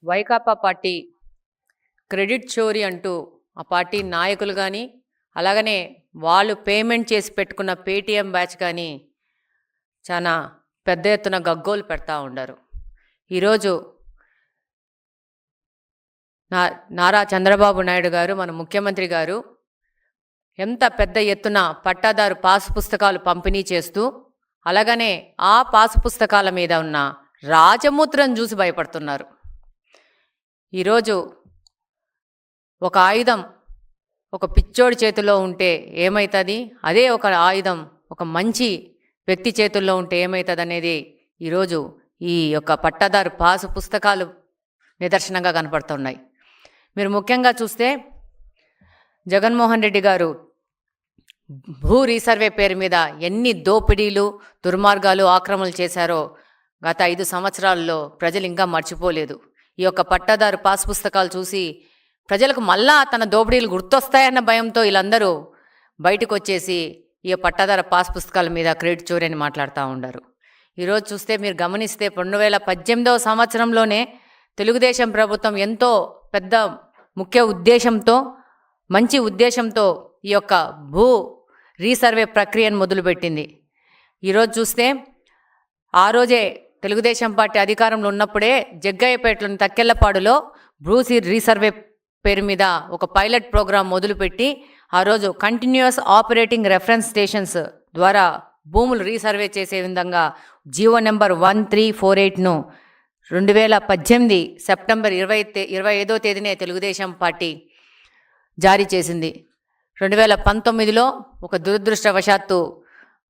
Vaikapa party credit చోరీ అంటూ ఆ పార్టీ నాయకులు కానీ అలాగనే వాళ్ళు పేమెంట్ చేసి పెట్టుకున్న పేటీఎం బ్యాచ్ కానీ చాలా పెద్ద ఎత్తున గగ్గోలు పెడతా ఉండారు. ఈరోజు నారా చంద్రబాబు నాయుడు గారు, మన ముఖ్యమంత్రి గారు ఎంత పెద్ద ఎత్తున పట్టాదారు పాసు పుస్తకాలు పంపిణీ చేస్తూ అలాగనే ఆ పాసు పుస్తకాల మీద ఉన్న రాజముద్రను చూసి భయపడుతున్నారు. ఈరోజు ఒక ఆయుధం ఒక పిచ్చోడి చేతిలో ఉంటే ఏమవుతుంది, అదే ఒక ఆయుధం ఒక మంచి వ్యక్తి చేతుల్లో ఉంటే ఏమవుతుంది అనేది ఈరోజు ఈ యొక్క పట్టాదారు పాసు పుస్తకాలు నిదర్శనంగా కనపడుతున్నాయి. మీరు ముఖ్యంగా చూస్తే జగన్మోహన్ రెడ్డి గారు భూ రీసర్వే పేరు మీద ఎన్ని దోపిడీలు దుర్మార్గాలు ఆక్రమణలు చేశారో గత 5 సంవత్సరాల్లో ప్రజలు ఇంకా మర్చిపోలేదు. ఈ యొక్క పట్టాదారు పాస్ పుస్తకాలు చూసి ప్రజలకు మళ్ళా తన దోపిడీలు గుర్తొస్తాయన్న భయంతో వీళ్ళందరూ బయటకు వచ్చేసి ఈ పట్టాదారు పాస్ పుస్తకాల మీద క్రెడిట్ చోరీ అని మాట్లాడుతూ ఉన్నారు. ఈరోజు చూస్తే మీరు గమనిస్తే 2018వ సంవత్సరంలోనే తెలుగుదేశం ప్రభుత్వం ఎంతో పెద్ద ముఖ్య ఉద్దేశంతో మంచి ఉద్దేశంతో ఈ యొక్క భూ రీసర్వే ప్రక్రియను మొదలుపెట్టింది. ఈరోజు చూస్తే ఆ రోజే తెలుగుదేశం పార్టీ అధికారంలో ఉన్నప్పుడే జగ్గయ్యపేటలోని తక్కెళ్లపాడులో భూ రీసర్వే పేరు మీద ఒక పైలట్ ప్రోగ్రాం మొదలుపెట్టి ఆ రోజు కంటిన్యూస్ ఆపరేటింగ్ రెఫరెన్స్ స్టేషన్స్ ద్వారా భూములు రీసర్వే చేసే విధంగా జీవో నెంబర్ 1348ను 2018 సెప్టెంబర్ 25వ తేదీనే తెలుగుదేశం పార్టీ జారీ చేసింది. 2019లో ఒక దురదృష్టవశాత్తు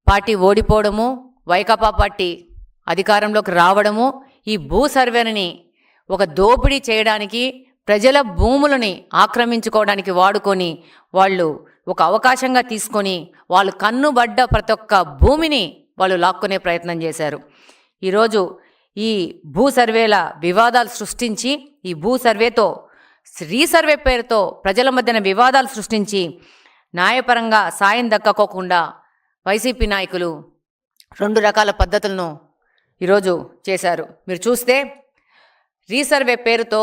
పార్టీ ఓడిపోవడము, వైకాపా పార్టీ అధికారంలోకి రావడము, ఈ భూ సర్వేని ఒక దోపిడీ చేయడానికి ప్రజల భూములని ఆక్రమించుకోవడానికి వాడుకొని వాళ్ళు ఒక అవకాశంగా తీసుకొని వాళ్ళు కన్నుబడ్డ ప్రతి ఒక్క భూమిని వాళ్ళు లాక్కునే ప్రయత్నం చేశారు. ఈరోజు ఈ భూ సర్వేల వివాదాలు సృష్టించి ఈ భూ సర్వేతో రీసర్వే పేరుతో ప్రజల మధ్యన వివాదాలు సృష్టించి న్యాయపరంగా సాయం దక్కకోకుండా వైసీపీ నాయకులు 2 రకాల పద్ధతులను ఈరోజు చేశారు. మీరు చూస్తే రీసర్వే పేరుతో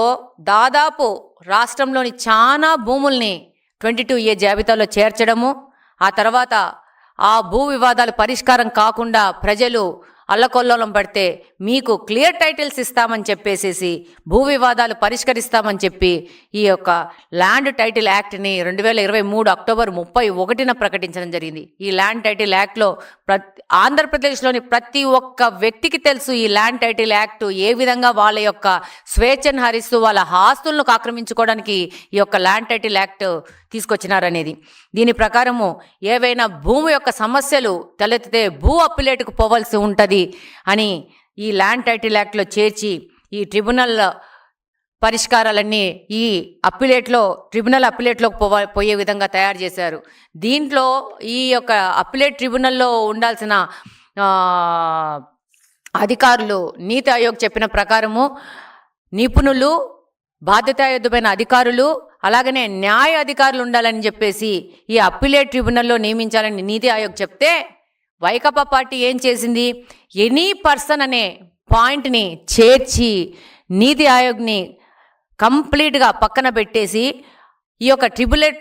దాదాపు రాష్ట్రంలోని చాలా భూముల్ని 22A జాబితాలో చేర్చడము, ఆ తర్వాత ఆ భూ వివాదాలు పరిష్కారం కాకుండా ప్రజలు అల్లకొల్లోలం పడితే మీకు క్లియర్ టైటిల్స్ ఇస్తామని చెప్పేసేసి భూ వివాదాలు పరిష్కరిస్తామని చెప్పి ఈ యొక్క ల్యాండ్ టైటిల్ యాక్ట్ని 2023 అక్టోబర్ 31న ప్రకటించడం జరిగింది. ఈ ల్యాండ్ టైటిల్ యాక్ట్లో ఆంధ్రప్రదేశ్లోని ప్రతి ఒక్క వ్యక్తికి తెలుసు ఈ ల్యాండ్ టైటిల్ యాక్ట్ ఏ విధంగా వాళ్ళ యొక్క స్వేచ్ఛను హరిస్తూ వాళ్ళ ఆస్తులను ఆక్రమించుకోవడానికి ఈ యొక్క ల్యాండ్ టైటిల్ యాక్ట్ తీసుకొచ్చినారనేది. దీని ప్రకారము ఏవైనా భూమి యొక్క సమస్యలు తలెత్తితే భూ అప్పిలేటుకు పోవాల్సి ఉంటుంది అని ఈ ల్యాండ్ టైటిల్ యాక్ట్లో చేర్చి ఈ ట్రిబ్యునల్ పరిష్కారాలన్నీ ఈ ట్రిబ్యునల్ అప్పిలేట్లోకి పోయే విధంగా తయారు చేశారు. దీంట్లో ఈ యొక్క అప్పిలేట్ ట్రిబ్యునల్లో ఉండాల్సిన అధికారులు నీతి ఆయోగ్ చెప్పిన ప్రకారము నిపుణులు, బాధ్యతాయుతమైన అధికారులు, అలాగనే న్యాయ అధికారులు ఉండాలని చెప్పేసి ఈ అప్పిలేట్ ట్రిబ్యునల్లో నియమించాలని నీతి ఆయోగ్ చెప్తే వైకాపా పార్టీ ఏం చేసింది, ఎనీ పర్సన్ అనే పాయింట్ని చేర్చి నీతి ఆయోగ్ని కంప్లీట్గా పక్కన పెట్టేసి ఈ యొక్క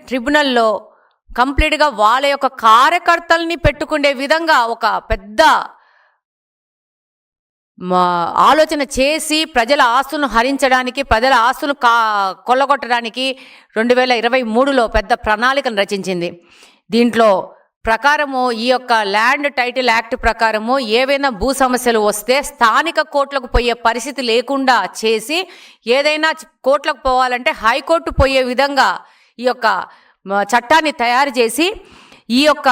ట్రిబ్యునల్లో కంప్లీట్గా వాళ్ళ యొక్క కార్యకర్తల్ని పెట్టుకునే విధంగా ఒక పెద్ద ఆలోచన చేసి ప్రజల ఆస్తులను హరించడానికి, ప్రజల ఆస్తులను కొల్లగొట్టడానికి 2023లో పెద్ద ప్రణాళికను రచించింది. దీంట్లో ప్రకారము ఈ యొక్క ల్యాండ్ టైటిల్ యాక్ట్ ప్రకారము ఏవైనా భూ సమస్యలు వస్తే స్థానిక కోర్టులకు పోయే పరిస్థితి లేకుండా చేసి, ఏదైనా కోర్టులకు పోవాలంటే హైకోర్టు పోయే విధంగా ఈ యొక్క చట్టాన్ని తయారు చేసి ఈ యొక్క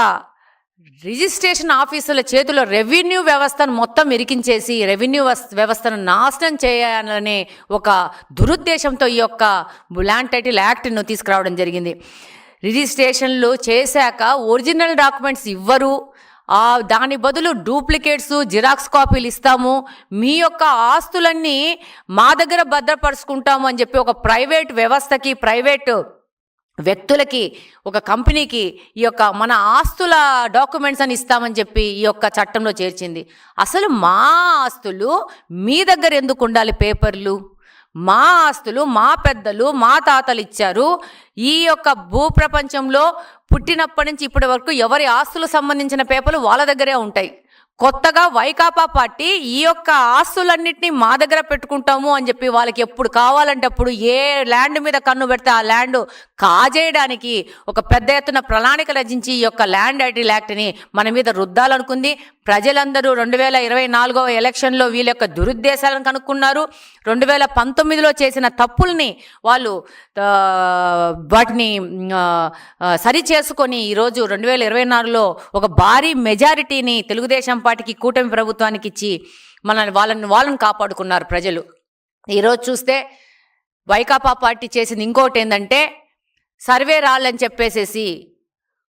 రిజిస్ట్రేషన్ ఆఫీసుల చేతిలో రెవెన్యూ వ్యవస్థను మొత్తం ఇరికించేసి రెవెన్యూ వ్యవస్థను నాశనం చేయాలనే ఒక దురుద్దేశంతో ఈ యొక్క ల్యాండ్ టైటిల్ యాక్ట్ను తీసుకురావడం జరిగింది. రిజిస్ట్రేషన్లు చేశాక ఒరిజినల్ డాక్యుమెంట్స్ ఇవ్వరు, దాని బదులు డూప్లికేట్స్, జిరాక్స్ కాపీలు ఇస్తాము, మీ యొక్క ఆస్తులన్నీ మా దగ్గర భద్రపరుచుకుంటాము అని చెప్పి ఒక ప్రైవేట్ వ్యవస్థకి, ప్రైవేట్ వ్యక్తులకి, ఒక కంపెనీకి ఈ యొక్క మన ఆస్తుల డాక్యుమెంట్స్ అని ఇస్తామని చెప్పి ఈ యొక్క చట్టంలో చేర్చింది. అసలు మా ఆస్తులు మీ దగ్గర ఎందుకు ఉండాలి? పేపర్లు మా ఆస్తులు మా పెద్దలు మా తాతలు ఇచ్చారు. ఈ యొక్క భూప్రపంచంలో పుట్టినప్పటి నుంచి ఇప్పటి వరకు ఎవరి ఆస్తులకు సంబంధించిన పేపర్లు వాళ్ళ దగ్గరే ఉంటాయి. కొత్తగా వైకాపా పార్టీ ఈ యొక్క ఆస్తులన్నింటినీ మా దగ్గర పెట్టుకుంటాము అని చెప్పి వాళ్ళకి ఎప్పుడు కావాలంటే అప్పుడు ఏ ల్యాండ్ మీద కన్ను పెడితే ఆ ల్యాండ్ కాజేయడానికి ఒక పెద్ద ఎత్తున ప్రణాళిక రచించి ఈ యొక్క ల్యాండ్ టైటిల్ యాక్ట్ని మన మీద రుద్దాలనుకుంది. ప్రజలందరూ 2024 ఎలక్షన్లో వీళ్ళ యొక్క దురుద్దేశాలను కనుక్కున్నారు. 2019లో చేసిన తప్పుల్ని వాళ్ళు వాటిని సరి చేసుకొని ఈరోజు 2024లో ఒక భారీ మెజారిటీని తెలుగుదేశం పార్టీకి, కూటమి ప్రభుత్వానికి ఇచ్చి వాళ్ళని కాపాడుకున్నారు ప్రజలు. ఈరోజు చూస్తే వైకాపా పార్టీ చేసింది ఇంకోటి ఏంటంటే, సర్వే రాళ్ళని చెప్పేసేసి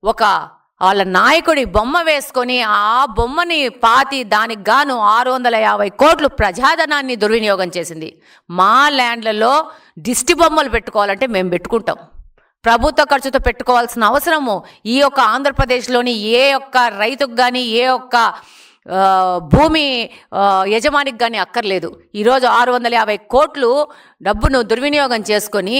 ఒక వాళ్ళ నాయకుడి బొమ్మ వేసుకొని ఆ బొమ్మని పాతి దానికి గాను 650 కోట్లు ప్రజాధనాన్ని దుర్వినియోగం చేసింది. మా ల్యాండ్లలో దిష్టి బొమ్మలు పెట్టుకోవాలంటే మేము పెట్టుకుంటాం. ప్రభుత్వ ఖర్చుతో పెట్టుకోవాల్సిన అవసరము ఈ యొక్క ఆంధ్రప్రదేశ్లోని ఏ ఒక్క రైతుకు కానీ ఏ ఒక్క భూమి యజమానికి కానీ అక్కర్లేదు. ఈరోజు 650 కోట్లు డబ్బును దుర్వినియోగం చేసుకొని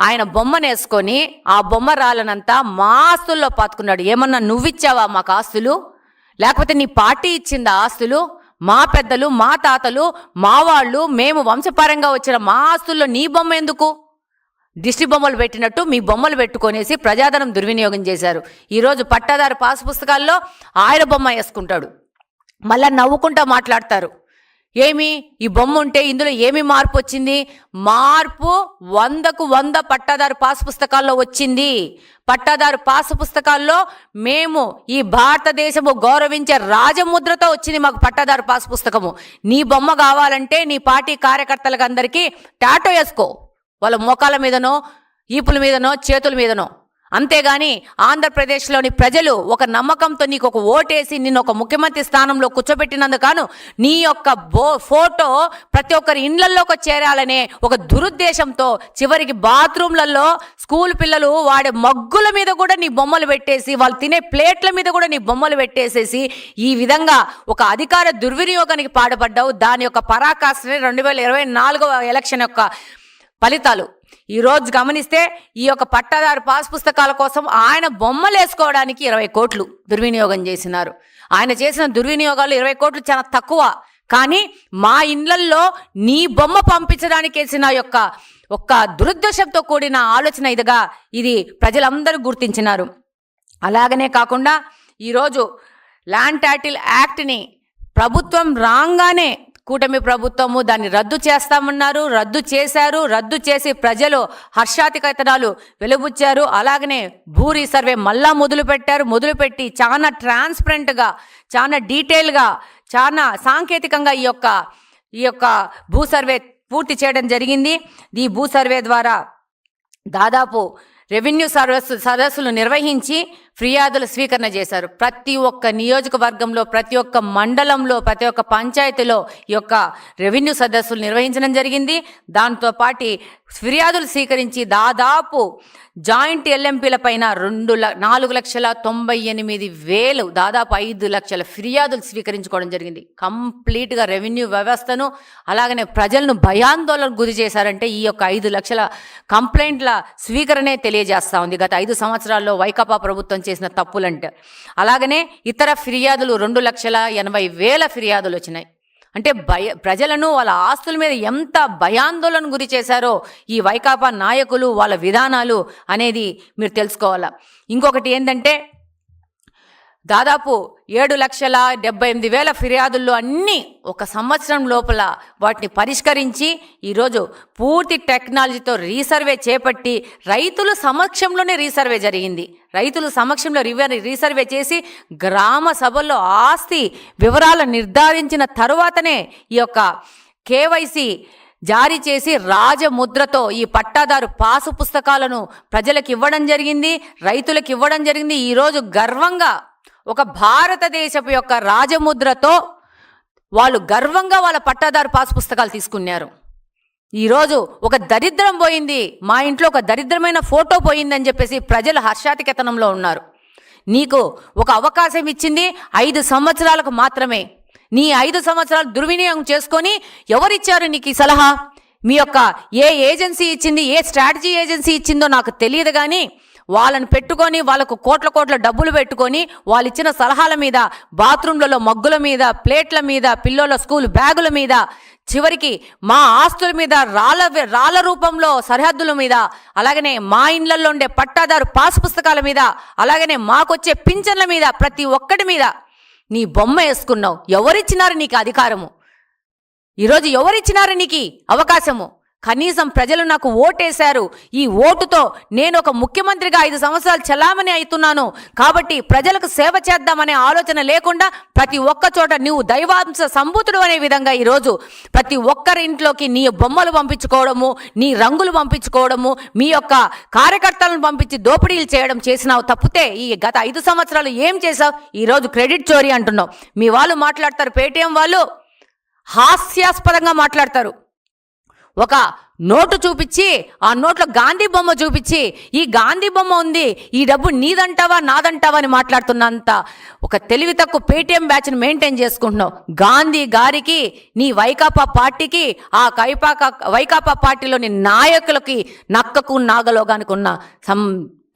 ఆయన బొమ్మను వేసుకొని ఆ బొమ్మ రాలనంతా మా ఆస్తుల్లో పాతుకున్నాడు. ఏమన్నా నువ్విచ్చావా మాకు ఆస్తులు? లేకపోతే నీ పార్టీ ఇచ్చిందా ఆస్తులు? మా పెద్దలు మా తాతలు మా వాళ్ళు మేము వంశపారంగా వచ్చిన మా ఆస్తుల్లో నీ బొమ్మ ఎందుకు? దిష్టి బొమ్మలు పెట్టినట్టు మీ బొమ్మలు పెట్టుకొనేసి ప్రజాధనం దుర్వినియోగం చేశారు. ఈరోజు పట్టాదారు పాస్ పుస్తకాల్లో ఆయన బొమ్మ వేసుకుంటాడు, మళ్ళా నవ్వుకుంటా మాట్లాడతారు. ఏమి ఈ బొమ్మ ఉంటే ఇందులో ఏమి మార్పు వచ్చింది? మార్పు 100కు 100 పట్టాదారు పాస్ పుస్తకాల్లో వచ్చింది. పట్టాదారు పాస్ పుస్తకాల్లో మేము ఈ భారతదేశము గౌరవించే రాజముద్రతో వచ్చింది మాకు పట్టాదారు పాస్ పుస్తకము. నీ బొమ్మ కావాలంటే నీ పార్టీ కార్యకర్తలకు అందరికీ టాటో వేసుకో, వాళ్ళ మోకాల మీదనో ఈపుల మీదనో చేతుల మీదనో. అంతేగాని ఆంధ్రప్రదేశ్లోని ప్రజలు ఒక నమ్మకంతో నీకు ఒక ఓటేసి నిన్ను ఒక ముఖ్యమంత్రి స్థానంలో కూర్చోబెట్టినందుకు నీ యొక్క ఫోటో ప్రతి ఒక్కరి ఇండ్లలోకి చేరాలనే ఒక దురుద్దేశంతో చివరికి బాత్రూంలలో స్కూల్ పిల్లలు వాడే మగ్గుల మీద కూడా నీ బొమ్మలు పెట్టేసి, వాళ్ళు తినే ప్లేట్ల మీద కూడా నీ బొమ్మలు పెట్టేసేసి ఈ విధంగా ఒక అధికార దుర్వినియోగానికి పాటుపడ్డావు. దాని యొక్క పరాకాష్ఠనే 2024 ఎలక్షన్ యొక్క ఫలితాలు. ఈరోజు గమనిస్తే ఈ యొక్క పట్టాదారు పాస్ పుస్తకాల కోసం ఆయన బొమ్మలు వేసుకోవడానికి 20 కోట్లు దుర్వినియోగం చేసినారు. ఆయన చేసిన దుర్వినియోగాలు 20 కోట్లు చాలా తక్కువ. కానీ మా ఇండ్లల్లో నీ బొమ్మ పంపించడానికి వేసిన ఒక్క దురుద్దేశంతో కూడిన ఆలోచన ఇది ప్రజలందరూ గుర్తించినారు. అలాగనే కాకుండా ఈరోజు ల్యాండ్ టైటిల్ యాక్ట్ని ప్రభుత్వం రాగానే కూటమి ప్రభుత్వము దాన్ని రద్దు చేస్తామన్నారు, రద్దు చేశారు. రద్దు చేసి ప్రజలు హర్షాతికతనాలు వెలుబుచ్చారు. అలాగనే భూ రీసర్వే మళ్ళా మొదలుపెట్టి చాలా ట్రాన్స్పరెంట్గా, చాలా డీటెయిల్గా, చాలా సాంకేతికంగా ఈ యొక్క భూ సర్వే పూర్తి చేయడం జరిగింది. ఈ భూ సర్వే ద్వారా దాదాపు రెవెన్యూ సదస్సులు నిర్వహించి ఫిర్యాదుల స్వీకరణ చేశారు. ప్రతి ఒక్క నియోజకవర్గంలో, ప్రతి ఒక్క మండలంలో, ప్రతి ఒక్క పంచాయతీలో ఈ యొక్క రెవెన్యూ సదస్సులు నిర్వహించడం జరిగింది. దాంతో పాటు ఫిర్యాదులు స్వీకరించి దాదాపు జాయింట్ ఎల్ఎంపీల పైన 4,98,000 దాదాపు 5 లక్షల ఫిర్యాదులు స్వీకరించుకోవడం జరిగింది. కంప్లీట్గా రెవెన్యూ వ్యవస్థను అలాగనే ప్రజలను భయాందోళనకు గురి చేశారంటే ఈ యొక్క 5 లక్షల కంప్లైంట్ల స్వీకరణే తెలియజేస్తూ ఉంది గత 5 సంవత్సరాల్లో వైకాపా ప్రభుత్వం చేసిన తప్పులంటే. అలాగనే ఇతర ఫిర్యాదులు 2,80,000 ఫిర్యాదులు వచ్చినాయి. అంటే ప్రజలను వాళ్ళ ఆస్తుల మీద ఎంత భయాందోళన గురి చేశారో ఈ వైకాపా నాయకులు, వాళ్ళ విధానాలు అనేది మీరు తెలుసుకోవాలా. ఇంకొకటి ఏంటంటే దాదాపు 7,78,000 ఫిర్యాదుల్లో అన్నీ ఒక సంవత్సరం లోపల వాటిని పరిష్కరించి ఈరోజు పూర్తి టెక్నాలజీతో రీసర్వే చేపట్టి రైతుల సమక్షంలోనే రీసర్వే జరిగింది. రైతుల సమక్షంలో రీసర్వే చేసి గ్రామ సభల్లో ఆస్తి వివరాలు నిర్ధారించిన తరువాతనే ఈ యొక్క కేవైసీ జారీ చేసి రాజముద్రతో ఈ పట్టాదారు పాసు పుస్తకాలను ప్రజలకు ఇవ్వడం జరిగింది, రైతులకు ఇవ్వడం జరిగింది. ఈరోజు గర్వంగా ఒక భారతదేశపు యొక్క రాజముద్రతో వాళ్ళు గర్వంగా వాళ్ళ పట్టాదారు పాస్ పుస్తకాలు తీసుకున్నారు. ఈరోజు ఒక దరిద్రం పోయింది, మా ఇంట్లో ఒక దరిద్రమైన ఫోటో పోయిందని చెప్పేసి ప్రజలు హర్షాతికేతనంలో ఉన్నారు. నీకు ఒక అవకాశం ఇచ్చింది 5 సంవత్సరాలకు మాత్రమే. నీ 5 సంవత్సరాలు దుర్వినియోగం చేసుకొని ఎవరిచ్చారు నీకు ఈ సలహా? మీ యొక్క ఏ ఏజెన్సీ ఇచ్చింది, ఏ స్ట్రాటజీ ఏజెన్సీ ఇచ్చిందో నాకు తెలియదు, కానీ వాళ్ళని పెట్టుకొని వాళ్ళకు కోట్ల డబ్బులు పెట్టుకొని వాళ్ళు ఇచ్చిన సలహాల మీద, బాత్రూంలలో మగ్గుల మీద, ప్లేట్ల మీద, పిల్లల స్కూల్ బ్యాగుల మీద, చివరికి మా ఆస్తుల మీద, రాళ్ళ రూపంలో సరిహద్దుల మీద, అలాగనే మా ఇండ్లలో ఉండే పట్టాదారు పాస్ పుస్తకాల మీద, అలాగనే మాకొచ్చే పింఛన్ల మీద, ప్రతి ఒక్కటి మీద నీ బొమ్మ వేసుకున్నావు. ఎవరిచ్చినారు నీకు అధికారము? ఈరోజు ఎవరిచ్చినారు నీకు అవకాశము? కనీసం ప్రజలు నాకు ఓటేశారు. ఈ ఓటుతో నేను ఒక ముఖ్యమంత్రిగా 5 సంవత్సరాలు చలామణి అవుతున్నాను కాబట్టి ప్రజలకు సేవ చేద్దామనే ఆలోచన లేకుండా ప్రతి ఒక్క చోట నువ్వు దైవాంశ సంభూతుడు అనే విధంగా ఈరోజు ప్రతి ఒక్కరి ఇంట్లోకి నీ బొమ్మలు పంపించుకోవడము, నీ రంగులు పంపించుకోవడము, మీ యొక్క కార్యకర్తలను పంపించి దోపిడీలు చేయడం చేసినావు తప్పితే ఈ గత 5 సంవత్సరాలు ఏం చేసావు? ఈరోజు క్రెడిట్ చోరీ అంటున్నావు. మీ వాళ్ళు మాట్లాడతారు, పేటీఎం వాళ్ళు హాస్యాస్పదంగా మాట్లాడతారు. ఒక నోటు చూపించి ఆ నోట్లో గాంధీ బొమ్మ చూపించి ఈ గాంధీ బొమ్మ ఉంది, ఈ డబ్బు నీదంటావా నాదంటావా అని మాట్లాడుతున్నంత ఒక తెలివి తక్కువ పేటీఎం బ్యాచ్ని మెయింటైన్ చేసుకుంటున్నావు. గాంధీ గారికి, నీ వైకాపా పార్టీకి, ఆ వైకాపా పార్టీలోని నాయకులకి నక్కకు నాగలోగానికి ఉన్న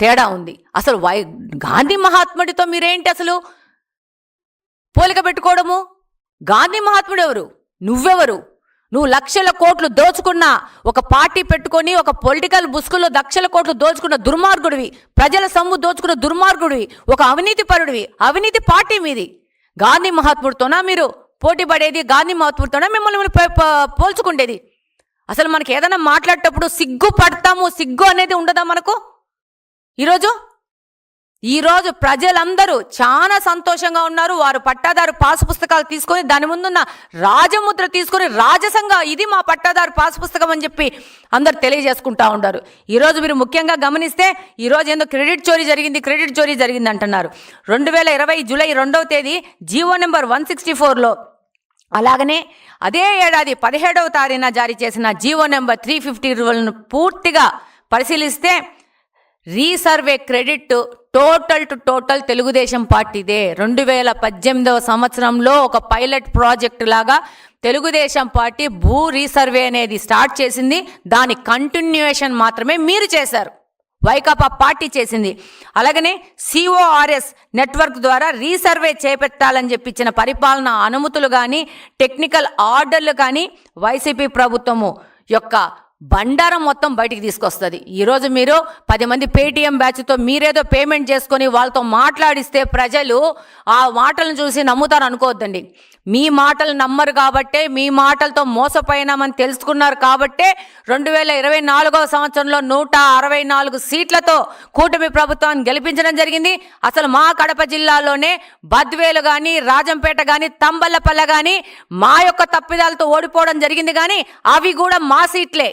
తేడా ఉంది. అసలు గాంధీ మహాత్ముడితో మీరేంటి అసలు పోలిక పెట్టుకోవడము? గాంధీ మహాత్ముడు ఎవరు? నువ్వెవరు? నువ్వు లక్షల కోట్లు దోచుకున్న ఒక పార్టీ పెట్టుకొని ఒక పొలిటికల్ బుస్కుల్లో లక్షల కోట్లు దోచుకున్న దుర్మార్గుడివి, ప్రజల సొమ్ము దోచుకున్న దుర్మార్గుడివి, ఒక అవినీతి పరుడివి. అవినీతి పార్టీ మీది. గాంధీ మహాత్ముడితోనా మీరు పోటీ పడేది? గాంధీ మహాత్ముడితోనా మిమ్మల్ని పోల్చుకుండేది? అసలు మనకి ఏదైనా మాట్లాడేటప్పుడు సిగ్గు పడతాము, సిగ్గు అనేది ఉండదా మనకు? ఈరోజు ప్రజలందరూ చాలా సంతోషంగా ఉన్నారు. వారు పట్టాదారు పాసు పుస్తకాలు తీసుకొని దాని ముందున్న రాజముద్ర తీసుకొని రాజసంగా ఇది మా పట్టాదారు పాసు పుస్తకం అని చెప్పి అందరు తెలియజేసుకుంటా ఉంటారు. ఈరోజు మీరు ముఖ్యంగా గమనిస్తే ఈరోజు ఏందో క్రెడిట్ చోరీ జరిగింది అంటున్నారు. 2020 జూలై 2వ తేదీ జీవో నెంబర్ 164లో, అలాగనే అదే ఏడాది 17వ తారీఖున జారీ చేసిన జీవో నెంబర్ 350 రూల్ను పూర్తిగా పరిశీలిస్తే రీసర్వే క్రెడిట్ టోటల్ తెలుగుదేశం పార్టీదే. 2018వ సంవత్సరంలో ఒక పైలట్ ప్రాజెక్ట్ లాగా తెలుగుదేశం పార్టీ భూ రీసర్వే అనేది స్టార్ట్ చేసింది. దాని కంటిన్యూయేషన్ మాత్రమే మీరు చేశారు, వైకాపా పార్టీ చేసింది. అలాగనే CORS నెట్వర్క్ ద్వారా రీసర్వే చేపట్టాలని చెప్పి ఇచ్చిన పరిపాలన అనుమతులు కానీ, టెక్నికల్ ఆర్డర్లు కానీ వైసీపీ ప్రభుత్వము యొక్క బండారం మొత్తం బయటికి తీసుకొస్తుంది. ఈరోజు మీరు 10 మంది పేటీఎం బ్యాచ్తో మీరేదో పేమెంట్ చేసుకొని వాళ్ళతో మాట్లాడిస్తే ప్రజలు ఆ మాటలను చూసి నమ్ముతారు అనుకోవద్దండి. మీ మాటలు నమ్మరు కాబట్టే, మీ మాటలతో మోసపోయినామని తెలుసుకున్నారు కాబట్టే 2024వ సంవత్సరంలో 164 సీట్లతో కూటమి ప్రభుత్వాన్ని గెలిపించడం జరిగింది. అసలు మా కడప జిల్లాలోనే బద్వేలు కానీ, రాజంపేట కానీ, తంబల్లపల్లె కానీ మా యొక్క తప్పిదాలతో ఓడిపోవడం జరిగింది, కానీ అవి కూడా మా సీట్లే.